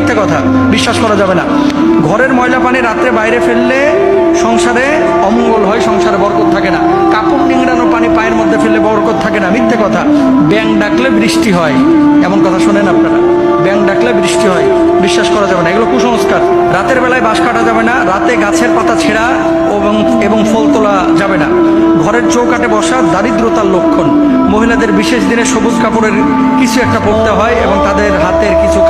মিথ্যে কথা, বিশ্বাস করা যাবে না। ঘরের ময়লা পানি রাত্রে বাইরে ফেললে সংসারে অমঙ্গল হয়, সংসারে বরকত থাকে না। কাপড় নিংড়ানো পানি পায়ের মধ্যে ফেললে বরকত থাকে না, মিথ্যে কথা। ব্যাঙ ডাকলে বৃষ্টি হয়, এমন কথা শোনেন আপনারা? ব্যাঙ ডাকলে বৃষ্টি হয়, বিশ্বাস করা যাবে না, এগুলো কুসংস্কার। রাতের বেলায় বাঁশ কাটা যাবে না, রাতে গাছের পাতা ছেঁড়া এবং ফল তোলা যাবে না। ঘরের চৌকাঠে বসা দারিদ্রতার লক্ষণ। মহিলাদের বিশেষ দিনে সবুজ কাপড়ের কিছু একটা পরতে হয় এবং তাদের হাতের কিছু